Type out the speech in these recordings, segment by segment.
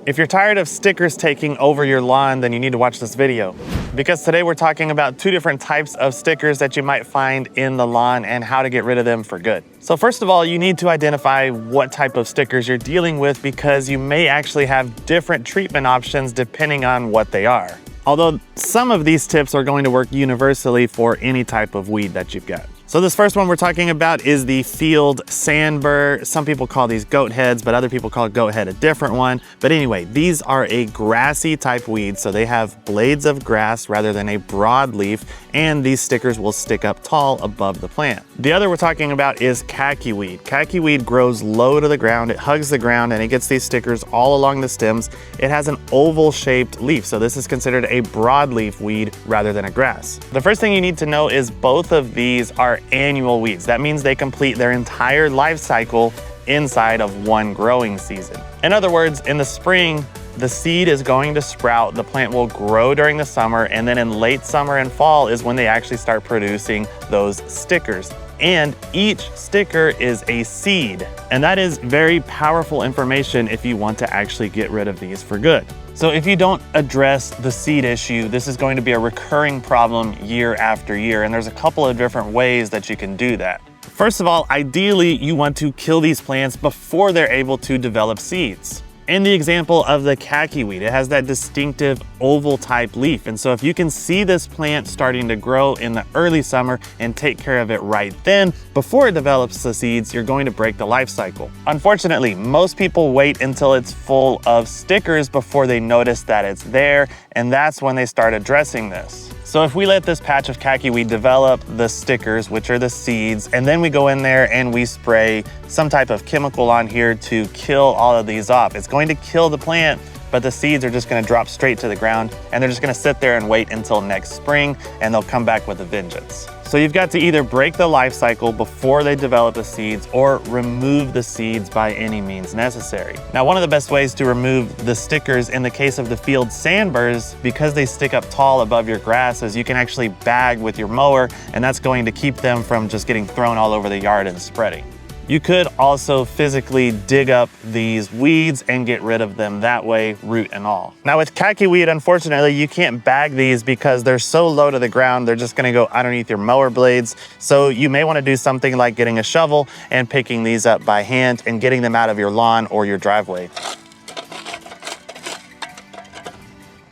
If you're tired of stickers taking over your lawn, then you need to watch this video. Because today we're talking about two different types of stickers that you might find in the lawn and how to get rid of them for good. So first of all, you need to identify what type of stickers you're dealing with because you may actually have different treatment options depending on what they are. Although some of these tips are going to work universally for any type of weed that you've got. So this first one we're talking about is the field sandbur. Some people call these goat heads, but other people call goat head a different one. But anyway, these are a grassy type weed, so they have blades of grass rather than a broadleaf, and these stickers will stick up tall above the plant. The other we're talking about is khaki weed. Khaki weed grows low to the ground, it hugs the ground, and it gets these stickers all along the stems. It has an oval-shaped leaf, so this is considered a broadleaf weed rather than a grass. The first thing you need to know is both of these are annual weeds. That means they complete their entire life cycle inside of one growing season. In other words, in the spring, the seed is going to sprout, the plant will grow during the summer, and then in late summer and fall is when they actually start producing those stickers. And each sticker is a seed. And that is very powerful information if you want to actually get rid of these for good. So if you don't address the seed issue, this is going to be a recurring problem year after year, and there's a couple of different ways that you can do that. First of all, ideally, you want to kill these plants before they're able to develop seeds. In the example of the khaki weed, it has that distinctive oval type leaf. And so if you can see this plant starting to grow in the early summer and take care of it right then, before it develops the seeds, you're going to break the life cycle. Unfortunately, most people wait until it's full of stickers before they notice that it's there, and that's when they start addressing this. So if we let this patch of khaki weed develop the stickers, which are the seeds, and then we go in there and we spray some type of chemical on here to kill all of these off, it's going to kill the plant, but the seeds are just going to drop straight to the ground, and they're just going to sit there and wait until next spring, and they'll come back with a vengeance. So you've got to either break the life cycle before they develop the seeds or remove the seeds by any means necessary. Now, one of the best ways to remove the stickers in the case of the field sandburs, because they stick up tall above your grass, is you can actually bag with your mower, and that's going to keep them from just getting thrown all over the yard and spreading. You could also physically dig up these weeds and get rid of them that way, root and all. Now with khaki weed, unfortunately, you can't bag these because they're so low to the ground, they're just gonna go underneath your mower blades. So you may wanna do something like getting a shovel and picking these up by hand and getting them out of your lawn or your driveway.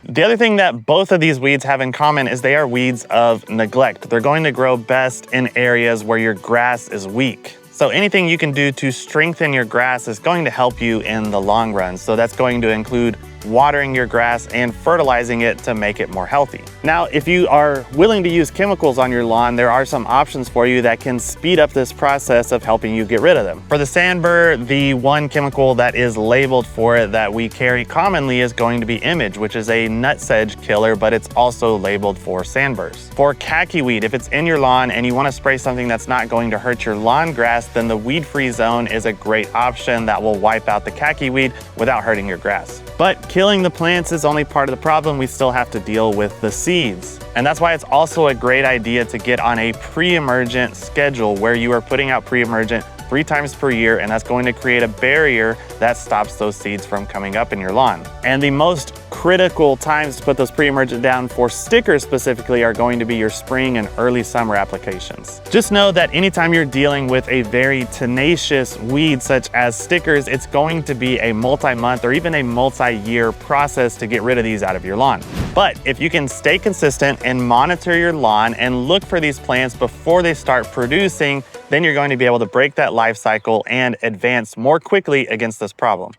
The other thing that both of these weeds have in common is they are weeds of neglect. They're going to grow best in areas where your grass is weak. So anything you can do to strengthen your grass is going to help you in the long run. So that's going to include watering your grass and fertilizing it to make it more healthy. Now, if you are willing to use chemicals on your lawn, there are some options for you that can speed up this process of helping you get rid of them. For the sandbur, the one chemical that is labeled for it that we carry commonly is going to be Image, which is a nutsedge killer, but it's also labeled for sandburs. For khaki weed, if it's in your lawn and you want to spray something that's not going to hurt your lawn grass, then the weed-free zone is a great option that will wipe out the khaki weed without hurting your grass. But killing the plants is only part of the problem. We still have to deal with the seeds. And that's why it's also a great idea to get on a pre-emergent schedule where you are putting out pre-emergent 3 times per year, and that's going to create a barrier that stops those seeds from coming up in your lawn. And the most critical times to put those pre-emergent down for stickers specifically are going to be your spring and early summer applications. Just know that anytime you're dealing with a very tenacious weed such as stickers, it's going to be a multi-month or even a multi-year process to get rid of these out of your lawn. But if you can stay consistent and monitor your lawn and look for these plants before they start producing, then you're going to be able to break that life cycle and advance more quickly against this problem.